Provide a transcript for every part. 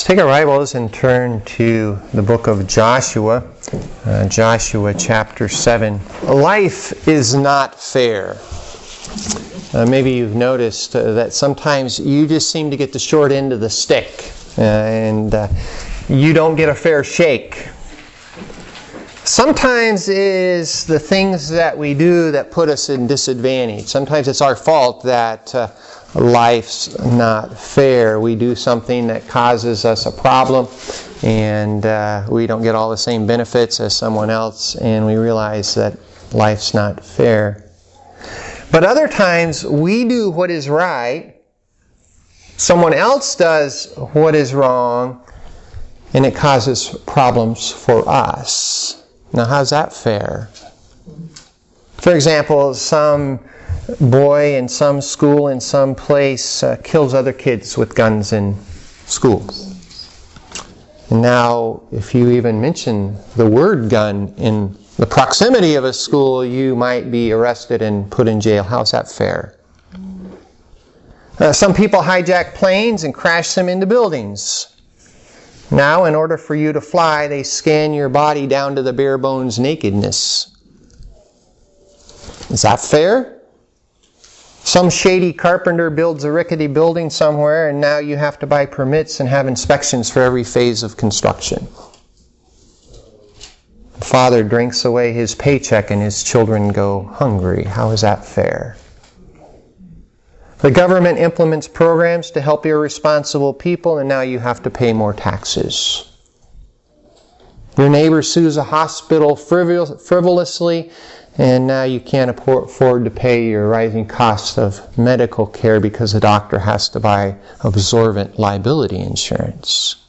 take our Bibles and turn to the book of Joshua, Joshua chapter 7. Life is not fair. Maybe you've noticed that sometimes you just seem to get the short end of the stick, and you don't get a fair shake. Sometimes it is the things that we do that put us in disadvantage. Sometimes it's our fault that life's not fair. We do something that causes us a problem, and we don't get all the same benefits as someone else, and we realize that life's not fair. But other times we do what is right, someone else does what is wrong, and it causes problems for us. Now, how's that fair? For example, some boy in some school in some place kills other kids with guns in school. And now, if you even mention the word gun in the proximity of a school, you might be arrested and put in jail. How's that fair? Some people hijack planes and crash them into buildings. Now, in order for you to fly, they scan your body down to the bare bones nakedness. Is that fair? Some shady carpenter builds a rickety building somewhere, and now you have to buy permits and have inspections for every phase of construction. The father drinks away his paycheck and his children go hungry. How is that fair? The government implements programs to help irresponsible people, and now you have to pay more taxes. Your neighbor sues a hospital frivolously, and now you can't afford to pay your rising cost of medical care because the doctor has to buy absorbent liability insurance.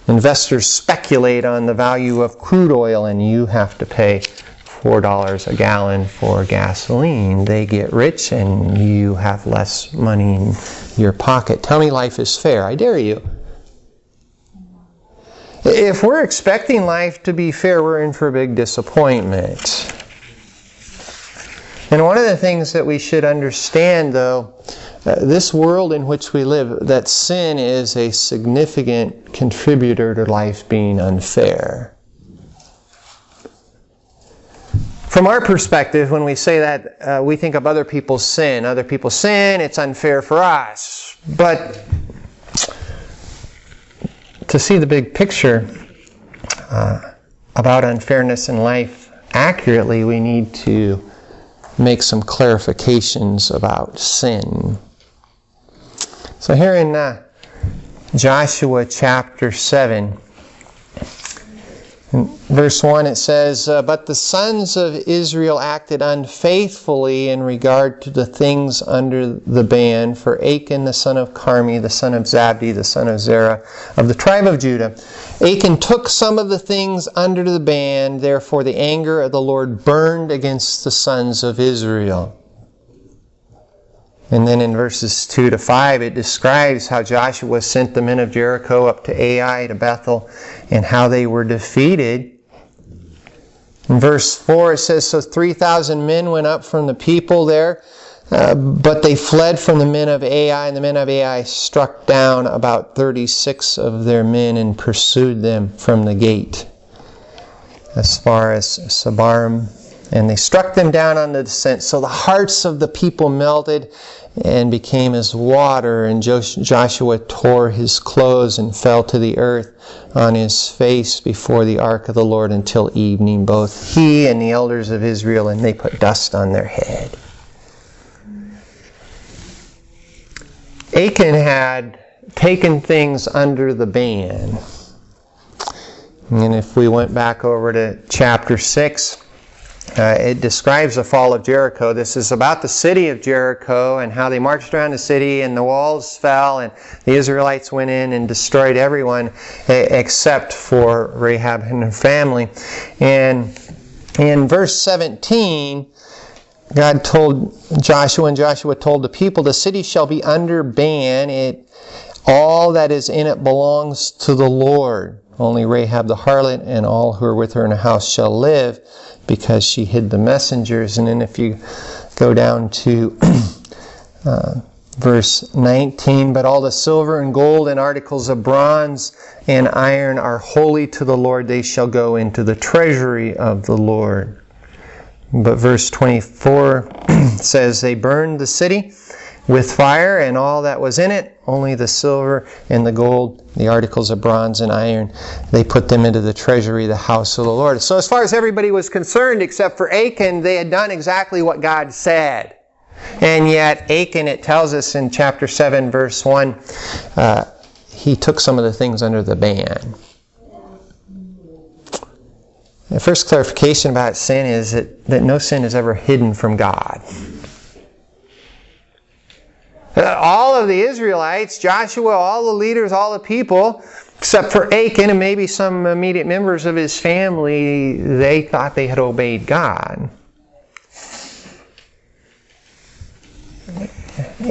Investors speculate on the value of crude oil, and you have to pay $4 a gallon for gasoline. They get rich and you have less money in your pocket. Tell me life is fair. I dare you. If we're expecting life to be fair, we're in for a big disappointment. And one of the things that we should understand, though, this world in which we live, that sin is a significant contributor to life being unfair. From our perspective, when we say that, we think of other people's sin. Other people's sin, it's unfair for us. But to see the big picture about unfairness in life accurately, we need to make some clarifications about sin. So here in Joshua chapter 7, in verse 1 it says, But the sons of Israel acted unfaithfully in regard to the things under the ban, for Achan the son of Carmi, the son of Zabdi, the son of Zerah, of the tribe of Judah. Achan took some of the things under the ban, therefore the anger of the Lord burned against the sons of Israel. And then in verses 2 to 5, it describes how Joshua sent the men of Jericho up to Ai, to Bethel, and how they were defeated. In verse 4, it says, So 3,000 men went up from the people there, but they fled from the men of Ai, and the men of Ai struck down about 36 of their men and pursued them from the gate as far as Sabarim. And they struck them down on the descent. So the hearts of the people melted and became as water. And Joshua tore his clothes and fell to the earth on his face before the ark of the Lord until evening, both he and the elders of Israel, and they put dust on their head. Achan had taken things under the ban. And if we went back over to chapter 6, it describes the fall of Jericho. This is about the city of Jericho and how they marched around the city and the walls fell and the Israelites went in and destroyed everyone except for Rahab and her family. And in verse 17, God told Joshua, and Joshua told the people, The city shall be under ban. All that is in it belongs to the Lord. Only Rahab the harlot and all who are with her in the house shall live, because she hid the messengers. And then if you go down to Verse 19, but all the silver and gold and articles of bronze and iron are holy to the Lord. They shall go into the treasury of the Lord. But verse 24 says, they burned the city with fire and all that was in it, only the silver and the gold, the articles of bronze and iron, they put them into the treasury, the house of the Lord. So as far as everybody was concerned, except for Achan, they had done exactly what God said. And yet Achan, it tells us in chapter 7, verse 1, he took some of the things under the ban. The first clarification about sin is that no sin is ever hidden from God. All of the Israelites, Joshua, all the leaders, all the people, except for Achan and maybe some immediate members of his family, they thought they had obeyed God.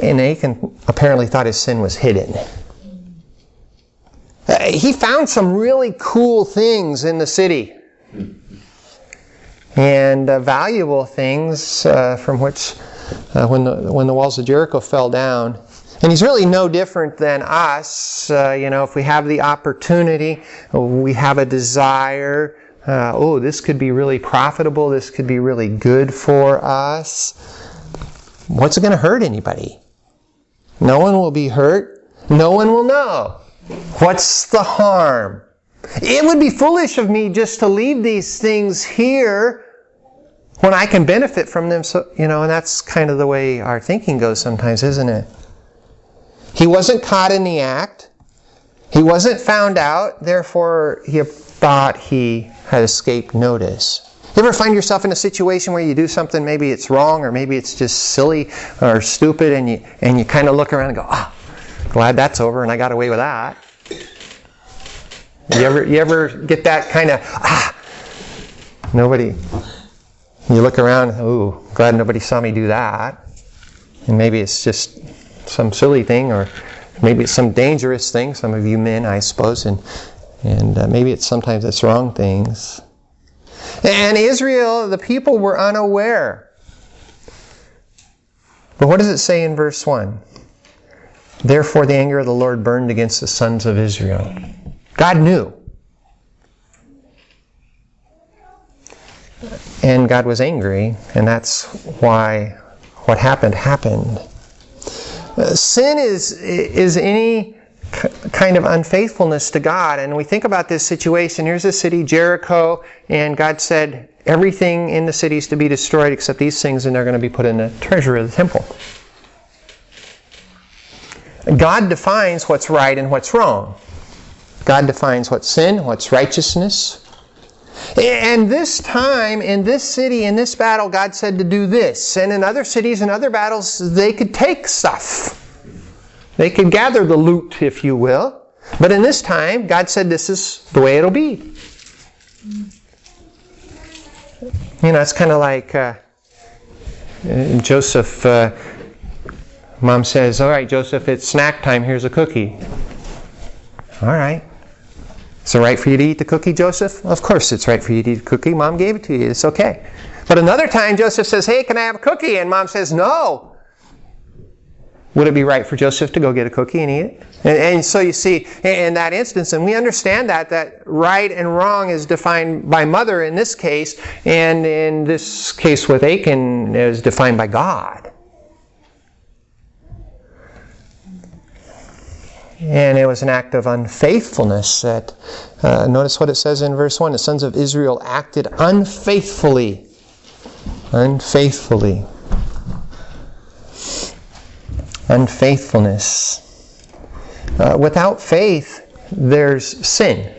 And Achan apparently thought his sin was hidden. He found some really cool things in the city. And valuable things from which, when the walls of Jericho fell down. And he's really no different than us. If we have the opportunity, we have a desire, this could be really profitable, this could be really good for us. What's it going to hurt anybody? No one will be hurt. No one will know. What's the harm? It would be foolish of me just to leave these things here when I can benefit from them. So, and that's kind of the way our thinking goes sometimes, isn't it? He wasn't caught in the act. He wasn't found out. Therefore, he thought he had escaped notice. You ever find yourself in a situation where you do something, maybe it's wrong or maybe it's just silly or stupid, and you kind of look around and go, glad that's over and I got away with that. You ever get that kind of, nobody, you look around, glad nobody saw me do that. And maybe it's just some silly thing, or maybe it's some dangerous thing, some of you men, I suppose, and maybe sometimes it's wrong things. And Israel, the people were unaware. But what does it say in verse 1? Therefore the anger of the Lord burned against the sons of Israel. God knew. And God was angry, and that's why what happened. Sin is any kind of unfaithfulness to God. And we think about this situation. Here's a city, Jericho, and God said everything in the city is to be destroyed except these things, and they're going to be put in the treasury of the temple. God defines what's right and what's wrong. God defines what's sin, what's righteousness. And this time, in this city, in this battle, God said to do this. And in other cities and other battles, they could take stuff. They could gather the loot, if you will. But in this time, God said this is the way it'll be. It's kind of like Joseph. Mom says, all right, Joseph, it's snack time. Here's a cookie. All right. Is it right for you to eat the cookie, Joseph? Of course it's right for you to eat a cookie. Mom gave it to you. It's okay. But another time, Joseph says, hey, can I have a cookie? And Mom says, no. Would it be right for Joseph to go get a cookie and eat it? And so you see, in that instance, and we understand that right and wrong is defined by mother in this case, and in this case with Achan, is defined by God. And it was an act of unfaithfulness that, notice what it says in verse 1, the sons of Israel acted unfaithfully. Unfaithfully. Unfaithfulness. Without faith, there's sin.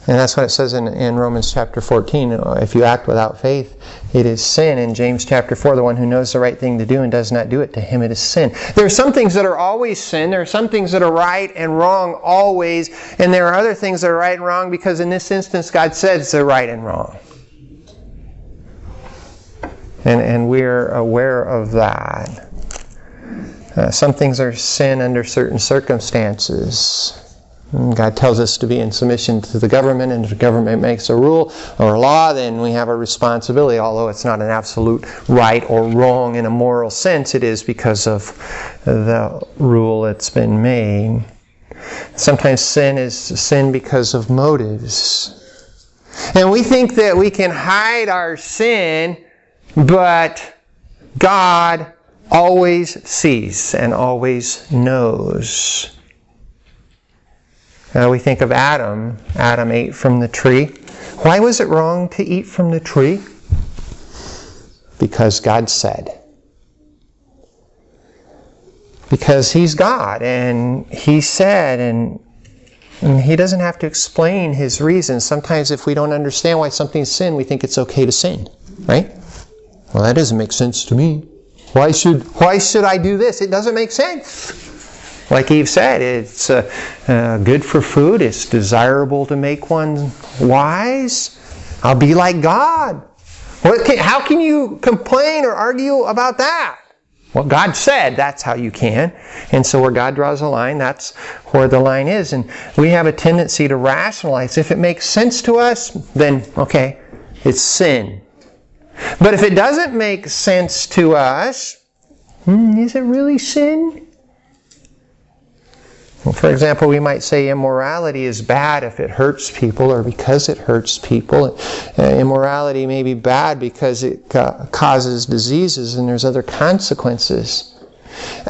And that's what it says in Romans chapter 14. If you act without faith, it is sin. In James chapter 4, the one who knows the right thing to do and does not do it, to him it is sin. There are some things that are always sin. There are some things that are right and wrong always. And there are other things that are right and wrong because in this instance, God says they're right and wrong. And we're aware of that. Some things are sin under certain circumstances. God tells us to be in submission to the government, and if the government makes a rule or a law, then we have a responsibility. Although it's not an absolute right or wrong in a moral sense, it is because of the rule that's been made. Sometimes sin is sin because of motives. And we think that we can hide our sin, but God always sees and always knows. We think of Adam. Adam ate from the tree. Why was it wrong to eat from the tree? Because God said. Because He's God, and He said, and He doesn't have to explain His reasons. Sometimes if we don't understand why something's sin, we think it's okay to sin, right? Well, that doesn't make sense to me. Why should I do this? It doesn't make sense. Like Eve said, it's good for food. It's desirable to make one wise. I'll be like God. How can you complain or argue about that? Well, God said that's how you can. And so where God draws a line, that's where the line is. And we have a tendency to rationalize. If it makes sense to us, then, okay, it's sin. But if it doesn't make sense to us, is it really sin? Well, for example, we might say immorality is bad if it hurts people or because it hurts people. Immorality may be bad because it causes diseases and there's other consequences.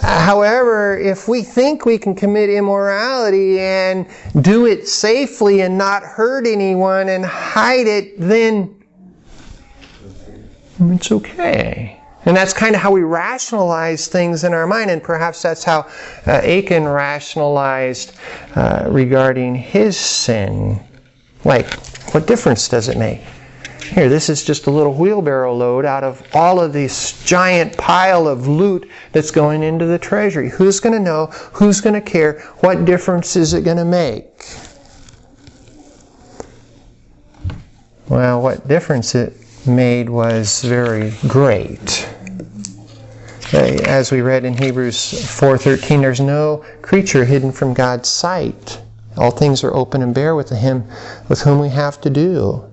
However, if we think we can commit immorality and do it safely and not hurt anyone and hide it, then it's okay. And that's kind of how we rationalize things in our mind, and perhaps that's how Achan rationalized regarding his sin. Like, what difference does it make? Here, this is just a little wheelbarrow load out of all of this giant pile of loot that's going into the treasury. Who's going to know? Who's going to care? What difference is it going to make? Well, what difference it made was very great. As we read in Hebrews 4:13, there's no creature hidden from God's sight. All things are open and bare with Him with whom we have to do.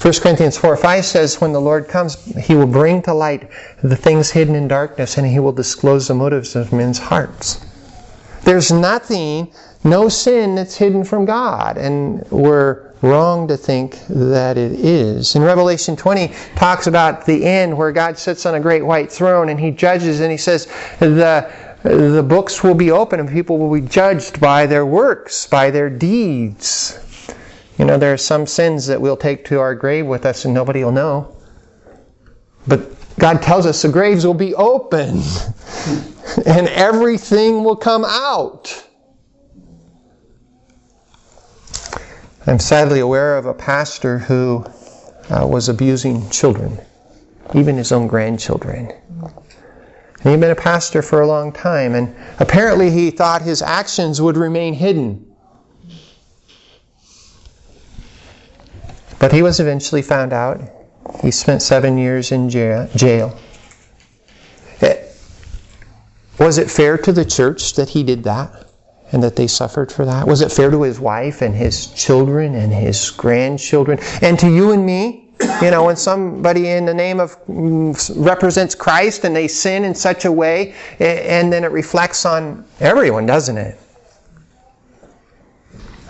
1 Corinthians 4:5 says, when the Lord comes, He will bring to light the things hidden in darkness, and He will disclose the motives of men's hearts. There's nothing, no sin that's hidden from God, and we're wrong to think that it is. In Revelation 20 talks about the end where God sits on a great white throne and He judges, and He says the books will be open and people will be judged by their works, by their deeds. You know, there are some sins that we'll take to our grave with us and nobody will know. But God tells us the graves will be open and everything will come out. I'm sadly aware of a pastor who was abusing children, even his own grandchildren. And he'd been a pastor for a long time, and apparently he thought his actions would remain hidden. But he was eventually found out. He spent 7 years in jail. Was it fair to the church that he did that? And that they suffered for that? Was it fair to his wife and his children and his grandchildren? And to you and me? You know, when somebody in the name of represents Christ and they sin in such a way, and then it reflects on everyone, doesn't it?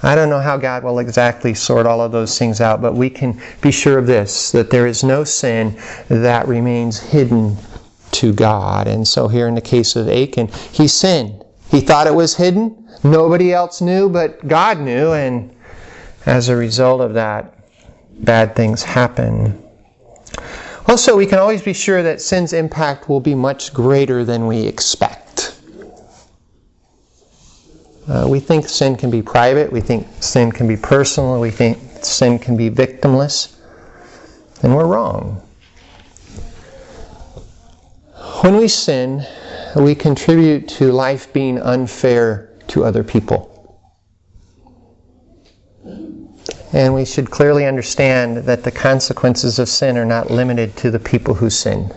I don't know how God will exactly sort all of those things out, but we can be sure of this, that there is no sin that remains hidden to God. And so here in the case of Achan, he sinned. He thought it was hidden. Nobody else knew, but God knew, and as a result of that, bad things happen. Also, we can always be sure that sin's impact will be much greater than we expect. We think sin can be private, we think sin can be personal, we think sin can be victimless, and we're wrong. When we sin, we contribute to life being unfair to other people. And we should clearly understand that the consequences of sin are not limited to the people who sin.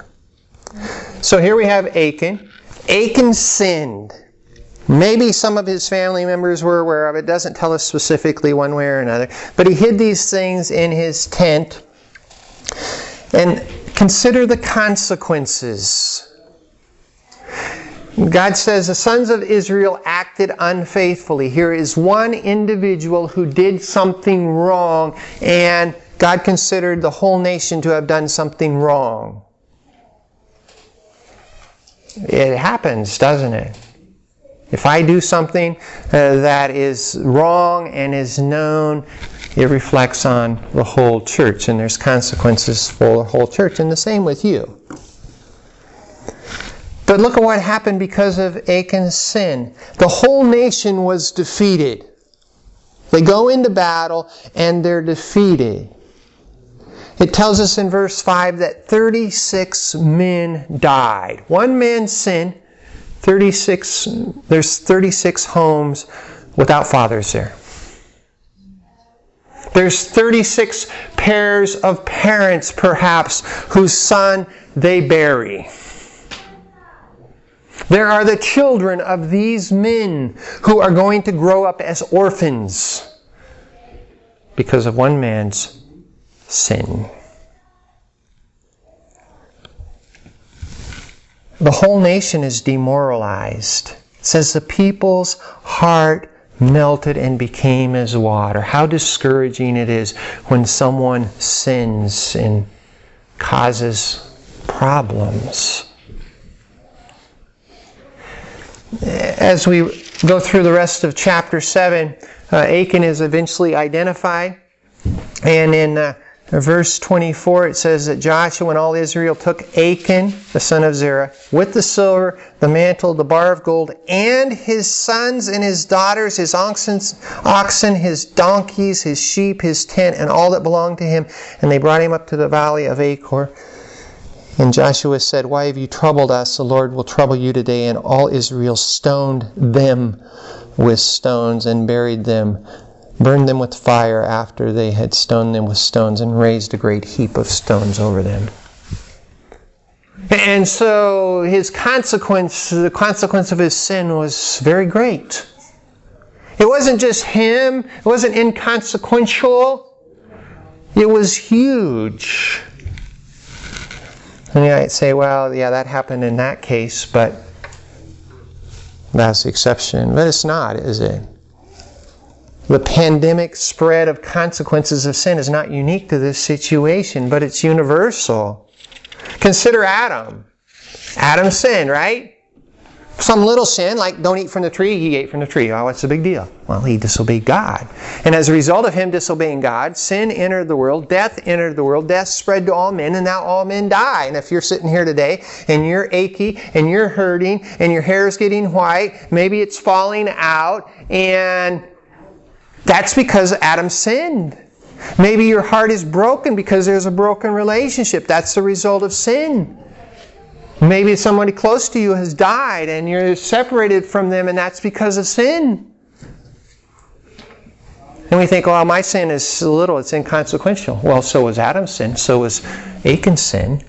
So here we have Achan. Achan sinned. Maybe some of his family members were aware of it. It doesn't tell us specifically one way or another. But he hid these things in his tent. And consider the consequences. God says the sons of Israel acted unfaithfully. Here is one individual who did something wrong, and God considered the whole nation to have done something wrong. It happens, doesn't it? If I do something that is wrong and is known, it reflects on the whole church, and there's consequences for the whole church, and the same with you. But look at what happened because of Achan's sin. The whole nation was defeated. They go into battle and they're defeated. It tells us in verse 5 that 36 men died. One man's sin, there's 36 homes without fathers there. There's 36 pairs of parents, perhaps, whose son they bury. There are the children of these men who are going to grow up as orphans because of one man's sin. The whole nation is demoralized. It says the people's heart melted and became as water. How discouraging it is when someone sins and causes problems. As we go through the rest of chapter 7, Achan is eventually identified. And in verse 24 it says that Joshua and all Israel took Achan, the son of Zerah, with the silver, the mantle, the bar of gold, and his sons and his daughters, his oxen, his donkeys, his sheep, his tent, and all that belonged to him. And they brought him up to the valley of Achor. And Joshua said, "Why have you troubled us? The Lord will trouble you today." And all Israel stoned them with stones and buried them, burned them with fire after they had stoned them with stones, and raised a great heap of stones over them. And so the consequence of his sin was very great. It wasn't just him. It wasn't inconsequential. It was huge. And you might say, well, yeah, that happened in that case, but that's the exception. But it's not, is it? The pandemic spread of consequences of sin is not unique to this situation, but it's universal. Consider Adam. Adam sinned, right? Some little sin, like don't eat from the tree, he ate from the tree. Oh, what's the big deal? Well, he disobeyed God. And as a result of him disobeying God, sin entered the world, death entered the world, death spread to all men, and now all men die. And if you're sitting here today and you're achy and you're hurting and your hair is getting white, maybe it's falling out, and that's because Adam sinned. Maybe your heart is broken because there's a broken relationship. That's the result of sin. Maybe somebody close to you has died and you're separated from them, and that's because of sin. And we think, well, my sin is little, it's inconsequential. Well, so was Adam's sin, so was Achan's sin.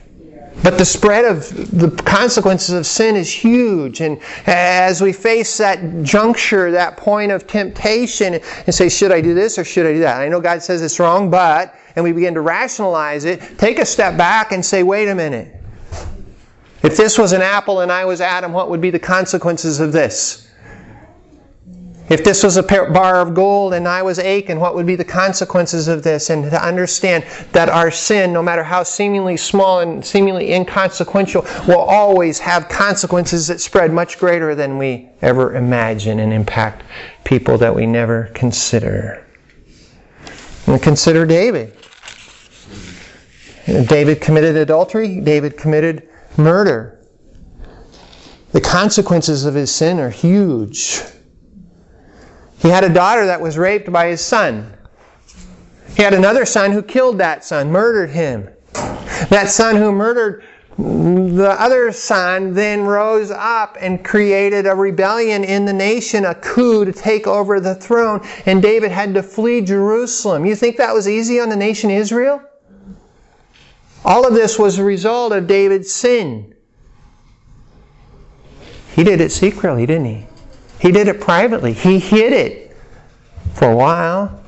But the spread of the consequences of sin is huge. And as we face that juncture, that point of temptation, and say, should I do this or should I do that? I know God says it's wrong, but, and we begin to rationalize it, take a step back and say, wait a minute. If this was an apple and I was Adam, what would be the consequences of this? If this was a bar of gold and I was Achan, what would be the consequences of this? And to understand that our sin, no matter how seemingly small and seemingly inconsequential, will always have consequences that spread much greater than we ever imagine and impact people that we never consider. And consider David. David committed adultery. David committed murder. The consequences of his sin are huge. He had a daughter that was raped by his son. He had another son who killed that son, murdered him. That son who murdered the other son then rose up and created a rebellion in the nation, a coup to take over the throne, and David had to flee Jerusalem. You think that was easy on the nation Israel? All of this was a result of David's sin. He did it secretly, didn't he? He did it privately. He hid it for a while.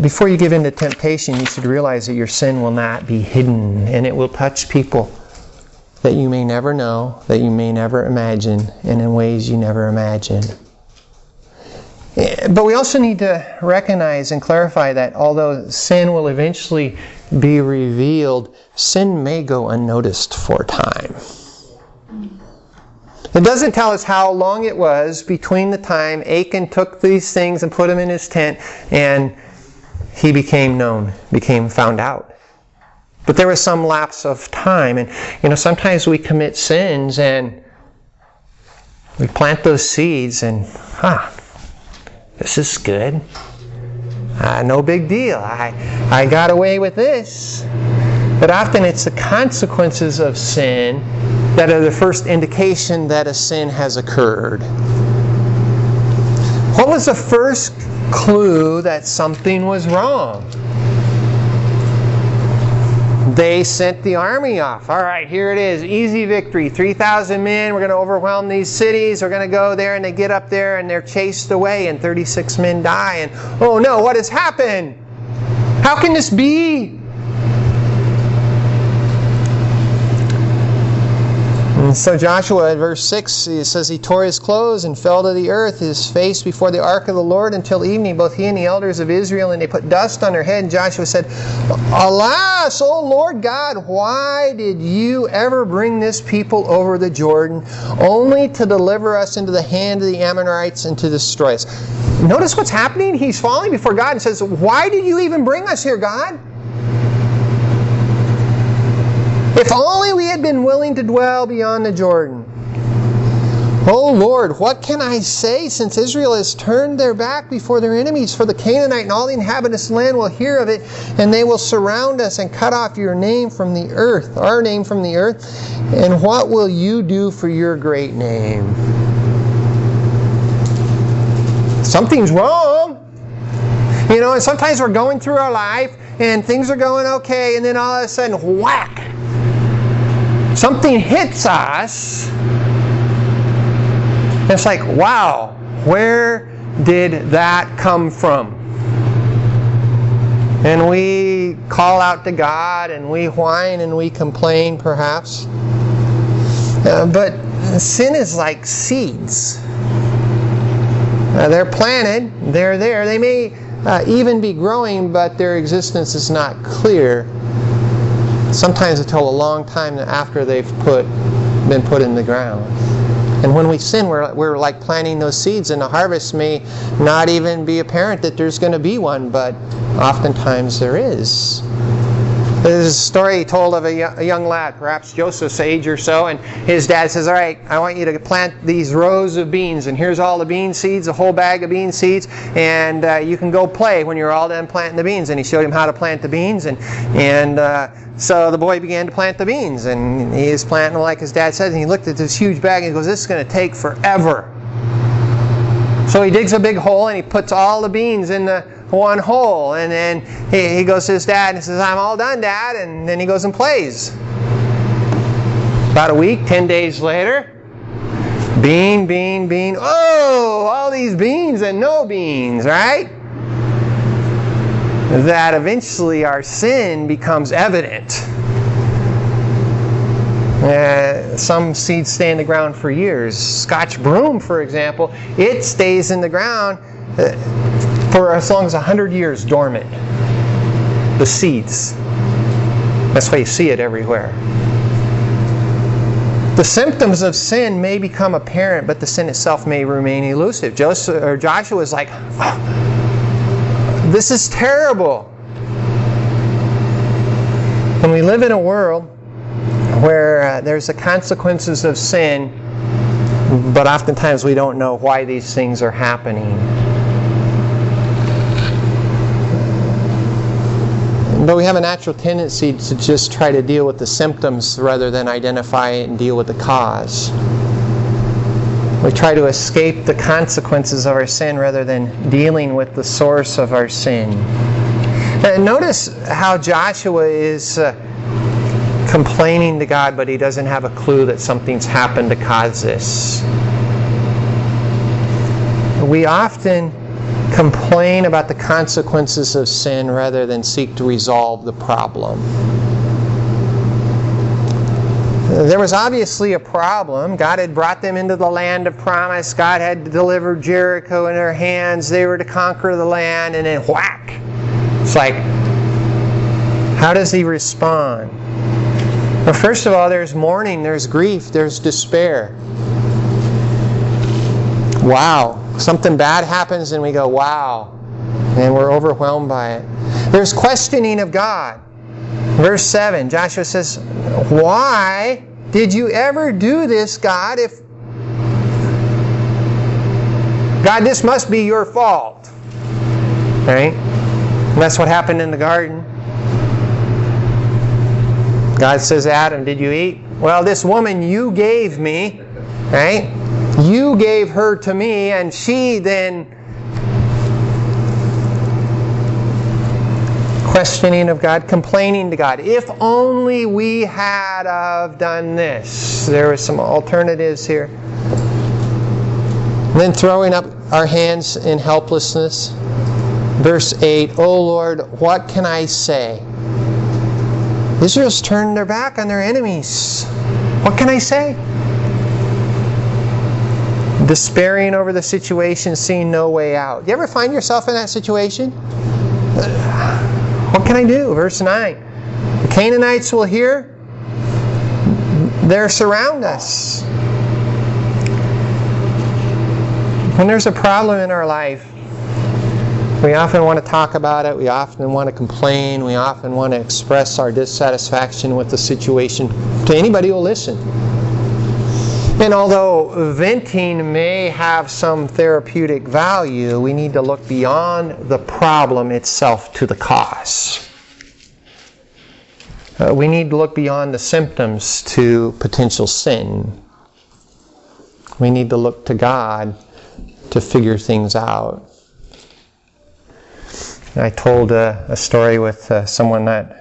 Before you give in to temptation, you should realize that your sin will not be hidden, and it will touch people that you may never know, that you may never imagine, and in ways you never imagine. But we also need to recognize and clarify that although sin will eventually be revealed, sin may go unnoticed for a time. It doesn't tell us how long it was between the time Achan took these things and put them in his tent and he became known, became found out. But there was some lapse of time. And sometimes we commit sins and we plant those seeds and, this is good. No big deal. I got away with this. But often it's the consequences of sin that are the first indication that a sin has occurred. What was the first clue that something was wrong? They sent the army off. All right, here it is. Easy victory. 3,000 men. We're going to overwhelm these cities. We're going to go there, and they get up there and they're chased away and 36 men die. And oh no, what has happened? How can this be? And so Joshua, verse 6, it says, he tore his clothes and fell to the earth, his face before the ark of the Lord until evening, both he and the elders of Israel, and they put dust on their head. And Joshua said, Alas, O Lord God, why did you ever bring this people over the Jordan, only to deliver us into the hand of the Ammonites and to destroy us? Notice what's happening. He's falling before God and says, why did you even bring us here, God? If only we had been willing to dwell beyond the Jordan. Oh Lord, what can I say since Israel has turned their back before their enemies? For the Canaanite and all the inhabitants of the land will hear of it, and they will surround us and cut off your name from the earth, our name from the earth. And what will you do for your great name? Something's wrong. And sometimes we're going through our life and things are going okay, and then all of a sudden, whack! Something hits us. It's like, wow, where did that come from? And we call out to God and we whine and we complain perhaps. But sin is like seeds. They're planted, they're there. They may even be growing, but their existence is not clear. Sometimes until a long time after they've been put in the ground. And when we sin, we're like planting those seeds, and the harvest may not even be apparent that there's going to be one, but oftentimes there is. There's a story told of a young lad, perhaps Joseph's age or so, and his dad says, all right, I want you to plant these rows of beans, and here's all the bean seeds, a whole bag of bean seeds, and you can go play when you're all done planting the beans. And he showed him how to plant the beans, and so the boy began to plant the beans, and he is planting like his dad said, and he looked at this huge bag and he goes, this is going to take forever. So he digs a big hole and he puts all the beans in the one hole, and then he goes to his dad and says, I'm all done, Dad, and then he goes and plays. About a week, 10 days later, bean, bean, bean, oh, all these beans and no beans, right? That eventually our sin becomes evident. Some seeds stay in the ground for years. Scotch broom, for example, it stays in the ground for as long as 100 years dormant. The seeds. That's why you see it everywhere. The symptoms of sin may become apparent, but the sin itself may remain elusive. Joshua is like, oh, this is terrible. When we live in a world where there's the consequences of sin, but oftentimes we don't know why these things are happening. But we have a natural tendency to just try to deal with the symptoms rather than identify it and deal with the cause. We try to escape the consequences of our sin rather than dealing with the source of our sin. Notice how Joshua is complaining to God, but he doesn't have a clue that something's happened to cause this. We often complain about the consequences of sin rather than seek to resolve the problem. There was obviously a problem. God had brought them into the land of promise. God had delivered Jericho in their hands. They were to conquer the land, and then whack! It's like, how does he respond? Well, first of all, there's mourning, there's grief, there's despair. Wow. Something bad happens and we go, wow. And we're overwhelmed by it. There's questioning of God. Verse 7, Joshua says, why did you ever do this, God? If God, this must be your fault. Right? And that's what happened in the garden. God says, Adam, did you eat? Well, this woman you gave me, right? You gave her to me, and she then questioning of God, complaining to God. If only we had have done this. There were some alternatives here. And then throwing up our hands in helplessness. Verse 8, O Lord, what can I say? Israel's turned their back on their enemies. What can I say? Despairing over the situation, seeing no way out. You ever find yourself in that situation? What can I do? Verse 9. The Canaanites will hear. They'll surround us. When there's a problem in our life, we often want to talk about it. We often want to complain. We often want to express our dissatisfaction with the situation to anybody who will listen. And although venting may have some therapeutic value, we need to look beyond the problem itself to the cause. We need to look beyond the symptoms to potential sin. We need to look to God to figure things out. I told a story with someone not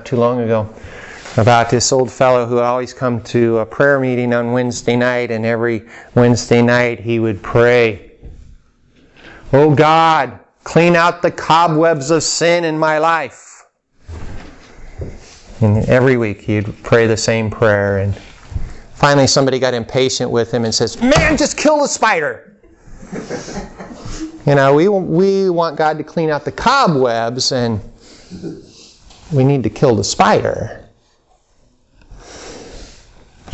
too long ago about this old fellow who always come to a prayer meeting on Wednesday night, and every Wednesday night he would pray, "Oh God, clean out the cobwebs of sin in my life." And every week he'd pray the same prayer, and finally somebody got impatient with him and says, "Man, just kill the spider." You know, we want God to clean out the cobwebs, and we need to kill the spider.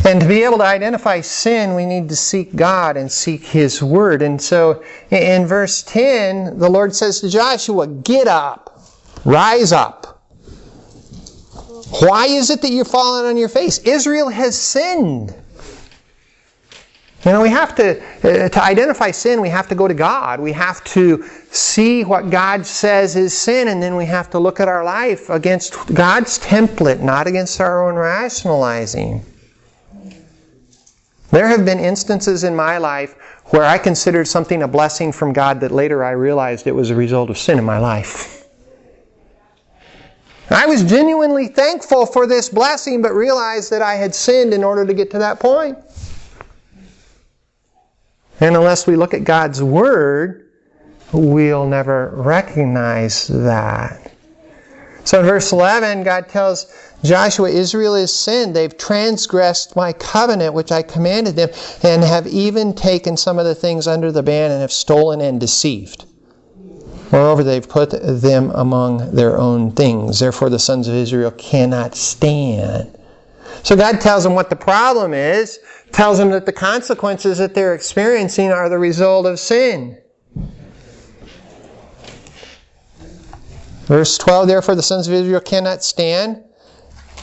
And to be able to identify sin, we need to seek God and seek His Word. And so in verse 10, the Lord says to Joshua, "Get up, rise up. Why is it that you're falling on your face? Israel has sinned." You know, we have to identify sin, we have to go to God. We have to see what God says is sin, and then we have to look at our life against God's template, not against our own rationalizing. There have been instances in my life where I considered something a blessing from God that later I realized it was a result of sin in my life. I was genuinely thankful for this blessing, but realized that I had sinned in order to get to that point. And unless we look at God's Word, we'll never recognize that. So in verse 11, God tells Joshua, Israel has sinned. They've transgressed my covenant, which I commanded them, and have even taken some of the things under the ban and have stolen and deceived. Moreover, they've put them among their own things. Therefore, the sons of Israel cannot stand. So God tells them what the problem is, tells them that the consequences that they're experiencing are the result of sin. Verse 12, therefore the sons of Israel cannot stand.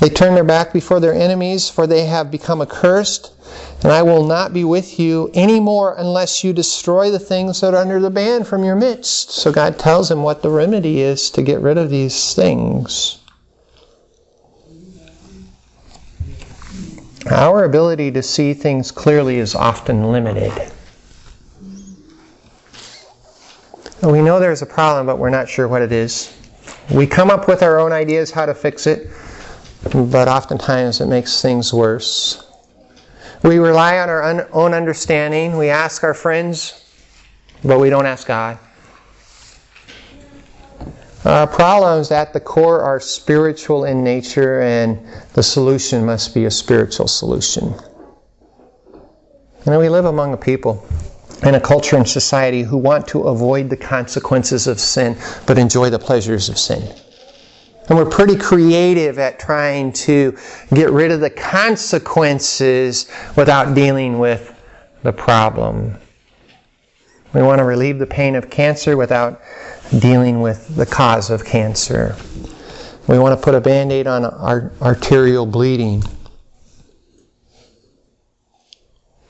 They turn their back before their enemies, for they have become accursed. And I will not be with you anymore unless you destroy the things that are under the ban from your midst. So God tells them what the remedy is to get rid of these things. Our ability to see things clearly is often limited. We know there's a problem, but we're not sure what it is. We come up with our own ideas how to fix it. but oftentimes it makes things worse. We rely on our own understanding. We ask our friends, but we don't ask God. Problems at the core are spiritual in nature, and the solution must be a spiritual solution. We live among a people in a culture and society who want to avoid the consequences of sin, but enjoy the pleasures of sin. And we're pretty creative at trying to get rid of the consequences without dealing with the problem. We want to relieve the pain of cancer without dealing with the cause of cancer. We want to put a Band-Aid on arterial bleeding.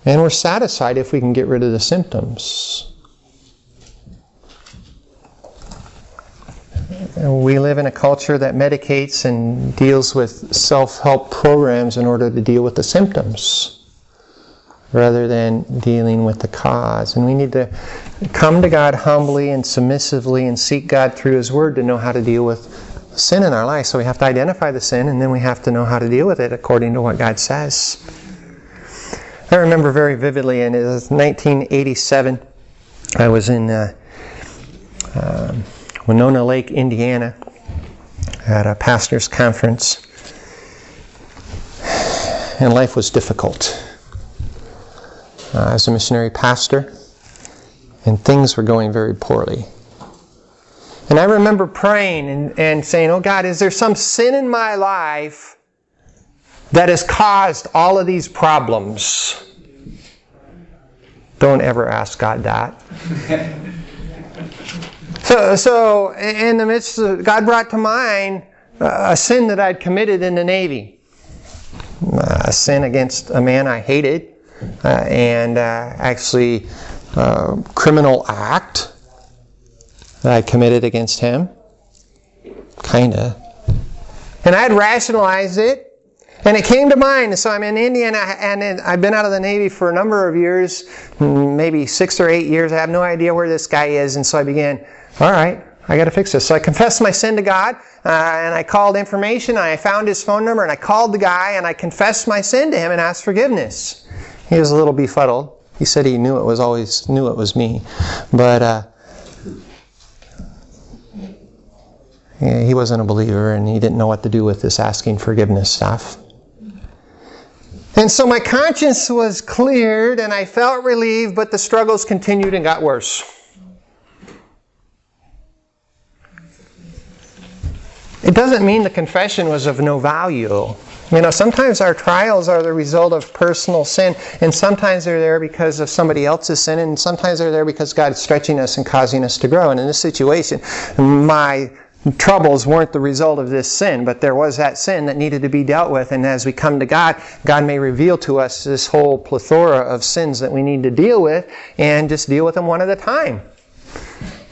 And we're satisfied if we can get rid of the symptoms. We live in a culture that medicates and deals with self-help programs in order to deal with the symptoms, rather than dealing with the cause. And we need to come to God humbly and submissively and seek God through His Word to know how to deal with sin in our life. So we have to identify the sin, and then we have to know how to deal with it according to what God says. I remember very vividly, and it was 1987. I was in Winona Lake, Indiana, at a pastor's conference, and life was difficult. I was a missionary pastor, and things were going very poorly. And I remember praying and saying, "Oh God, is there some sin in my life that has caused all of these problems?" Don't ever ask God that. So in the midst of, God brought to mind a sin that I'd committed in the Navy. A sin against a man I hated. And actually a criminal act that I committed against him. Kinda. And I had rationalized it. And it came to mind. So I'm in India, and I've been out of the Navy for a number of years, maybe 6 or 8 years. I have no idea where this guy is. And so I began, all right, I got to fix this. So I confessed my sin to God, and I called information, and I found his phone number, and I called the guy, and I confessed my sin to him and asked forgiveness. He was a little befuddled. He said he knew it was me. But he wasn't a believer, and he didn't know what to do with this asking forgiveness stuff. And so my conscience was cleared, and I felt relieved, but the struggles continued and got worse. It doesn't mean the confession was of no value. Sometimes our trials are the result of personal sin, and sometimes they're there because of somebody else's sin, and sometimes they're there because God's stretching us and causing us to grow. And in this situation, my troubles weren't the result of this sin, but there was that sin that needed to be dealt with. And as we come to God, God may reveal to us this whole plethora of sins that we need to deal with, and just deal with them one at a time.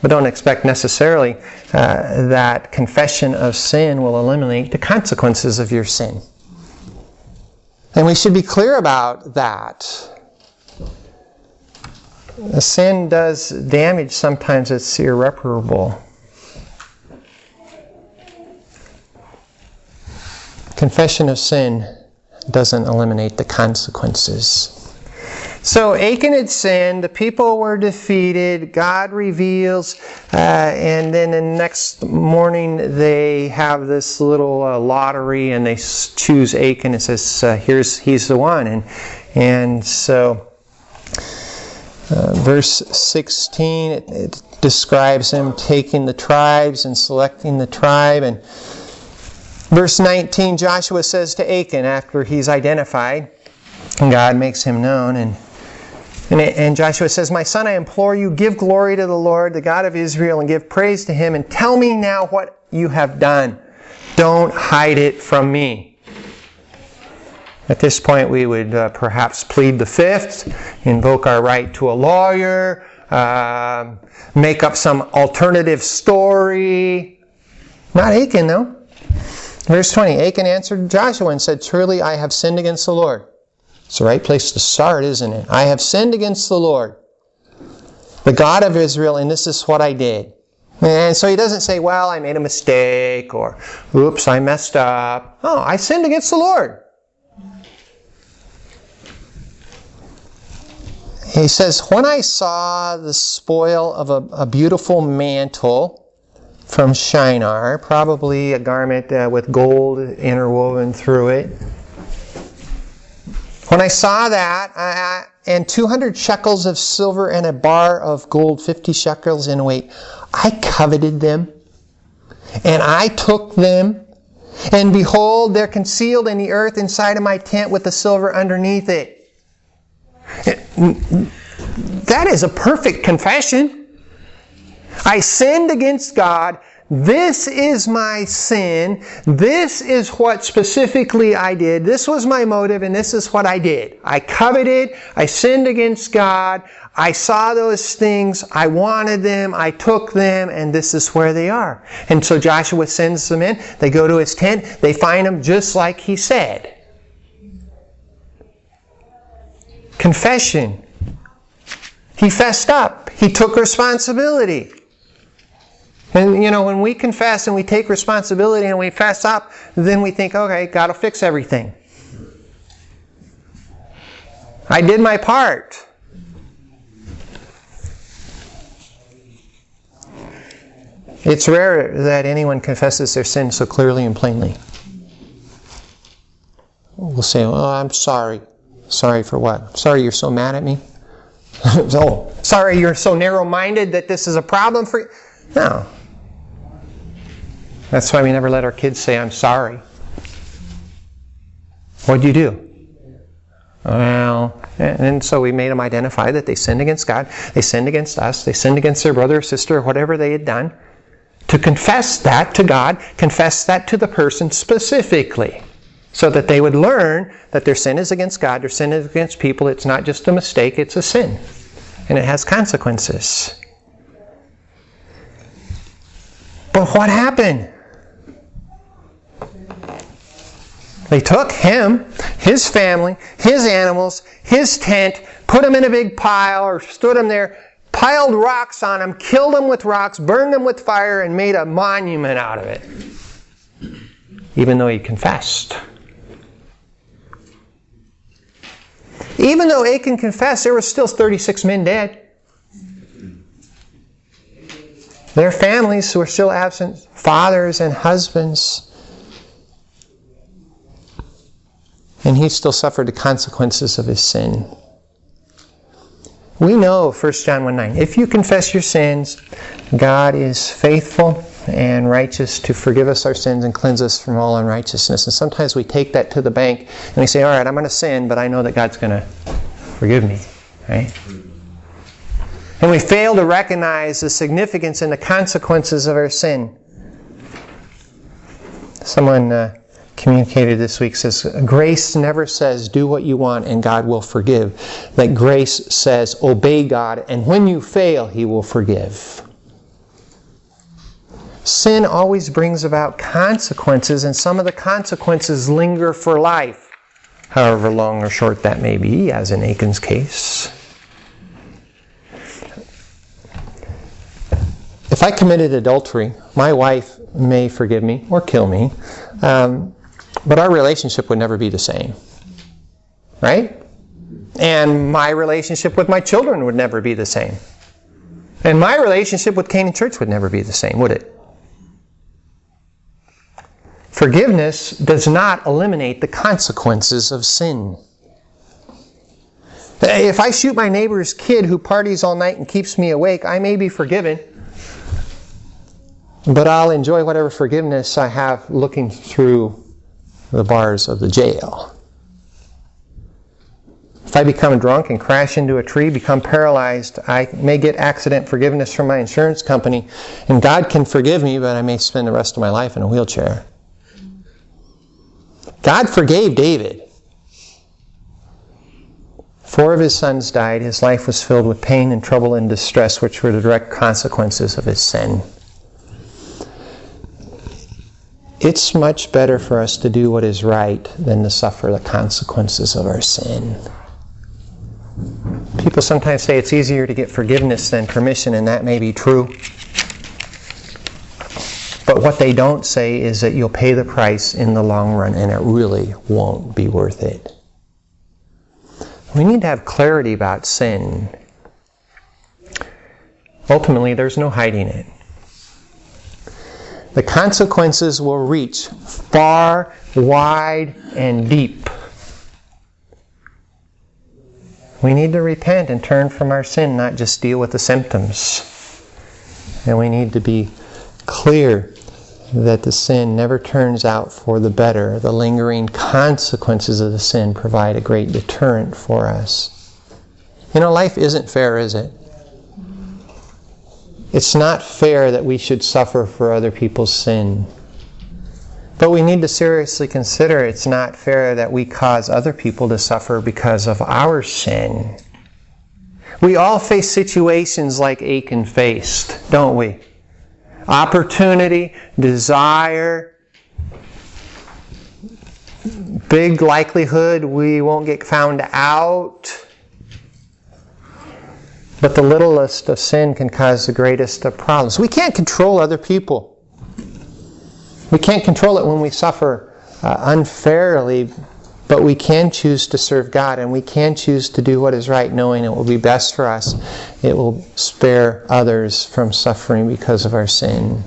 But don't expect necessarily that confession of sin will eliminate the consequences of your sin. And we should be clear about that. A sin does damage. Sometimes it's irreparable. Confession of sin doesn't eliminate the consequences. So Achan had sinned, the people were defeated, God reveals, and then the next morning they have this little lottery, and they choose Achan. It says, he's the one. And so verse 16, it describes him taking the tribes and selecting the tribe. And verse 19, Joshua says to Achan, after he's identified, and God makes him known, and Joshua says, "My son, I implore you, give glory to the Lord, the God of Israel, and give praise to Him, and tell me now what you have done. Don't hide it from me." At this point, we would perhaps plead the fifth, invoke our right to a lawyer, make up some alternative story. Not Achan, though. Verse 20, Achan answered Joshua and said, "Truly I have sinned against the Lord." It's the right place to start, isn't it? "I have sinned against the Lord, the God of Israel, and this is what I did. And so he doesn't say, well, I made a mistake, or oops, I messed up. Oh, I sinned against the Lord. He says, when I saw the spoil of a beautiful mantle from Shinar, probably a garment with gold interwoven through it. When I saw that, and 200 shekels of silver and a bar of gold, 50 shekels in weight, I coveted them, and I took them, and behold, they're concealed in the earth inside of my tent with the silver underneath it. That is a perfect confession. I sinned against God. This is my sin. This is what specifically I did. This was my motive, and this is what I did. I coveted. I sinned against God. I saw those things. I wanted them. I took them, and this is where they are. And so Joshua sends them in. They go to his tent. They find him just like he said. Confession. He fessed up. He took responsibility. And when we confess and we take responsibility and we fess up, then we think, okay, God will fix everything. I did my part. It's rare that anyone confesses their sin so clearly and plainly. We'll say, oh, I'm sorry. Sorry for what? Sorry you're so mad at me? Oh, sorry you're so narrow-minded that this is a problem for you? No. That's why we never let our kids say, I'm sorry. What'd you do? Well, and so we made them identify that they sinned against God, they sinned against us, they sinned against their brother or sister or whatever they had done. To confess that to God, confess that to the person specifically, so that they would learn that their sin is against God, their sin is against people. It's not just a mistake, it's a sin. And it has consequences. But what happened? They took him, his family, his animals, his tent, put him in a big pile or stood him there, piled rocks on him, killed him with rocks, burned him with fire, and made a monument out of it. Even though he confessed. Even though Achan confessed, there were still 36 men dead. Their families were still absent, fathers and husbands. And he still suffered the consequences of his sin. We know 1 John 1:9, if you confess your sins, God is faithful and righteous to forgive us our sins and cleanse us from all unrighteousness. And sometimes we take that to the bank and we say, all right, I'm going to sin, but I know that God's going to forgive me. Right? And we fail to recognize the significance and the consequences of our sin. Someone communicated this week, says, grace never says do what you want and God will forgive. That grace says obey God, and when you fail, He will forgive. Sin always brings about consequences, and some of the consequences linger for life, however long or short that may be, as in Achan's case. If I committed adultery, my wife may forgive me or kill me, but our relationship would never be the same. Right? And my relationship with my children would never be the same. And my relationship with Canaan Church would never be the same, would it? Forgiveness does not eliminate the consequences of sin. If I shoot my neighbor's kid who parties all night and keeps me awake, I may be forgiven, but I'll enjoy whatever forgiveness I have looking through the bars of the jail. If I become drunk and crash into a tree, become paralyzed, I may get accident forgiveness from my insurance company, and God can forgive me, but I may spend the rest of my life in a wheelchair. God forgave David. 4 of his sons died. His life was filled with pain and trouble and distress, which were the direct consequences of his sin. It's much better for us to do what is right than to suffer the consequences of our sin. People sometimes say it's easier to get forgiveness than permission, and that may be true. what they don't say is that you'll pay the price in the long run and it really won't be worth it. We need to have clarity about sin. Ultimately, there's no hiding it. The consequences will reach far, wide, and deep. We need to repent and turn from our sin, not just deal with the symptoms. And we need to be clear that the sin never turns out for the better. The lingering consequences of the sin provide a great deterrent for us. You know, life isn't fair, is it? It's not fair that we should suffer for other people's sin. But we need to seriously consider it's not fair that we cause other people to suffer because of our sin. We all face situations like Achan faced, don't we? Opportunity, desire, big likelihood we won't get found out. But the littlest of sin can cause the greatest of problems. We can't control other people. We can't control it when we suffer unfairly, but we can choose to serve God, and we can choose to do what is right, knowing it will be best for us. It will spare others from suffering because of our sin.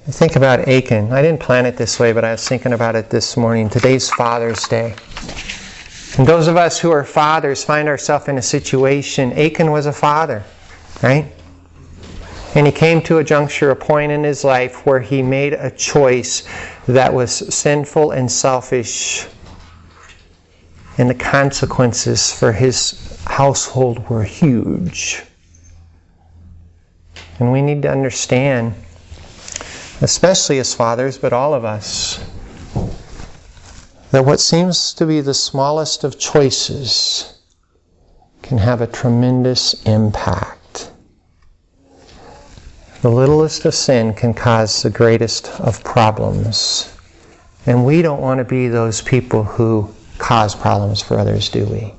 I think about Achan. I didn't plan it this way, but I was thinking about it this morning. Today's Father's Day. And those of us who are fathers find ourselves in a situation. Achan was a father, right? And he came to a juncture, a point in his life where he made a choice that was sinful and selfish. And the consequences for his household were huge. And we need to understand, especially as fathers, but all of us, that what seems to be the smallest of choices can have a tremendous impact. The littlest of sin can cause the greatest of problems. And we don't want to be those people who cause problems for others, do we?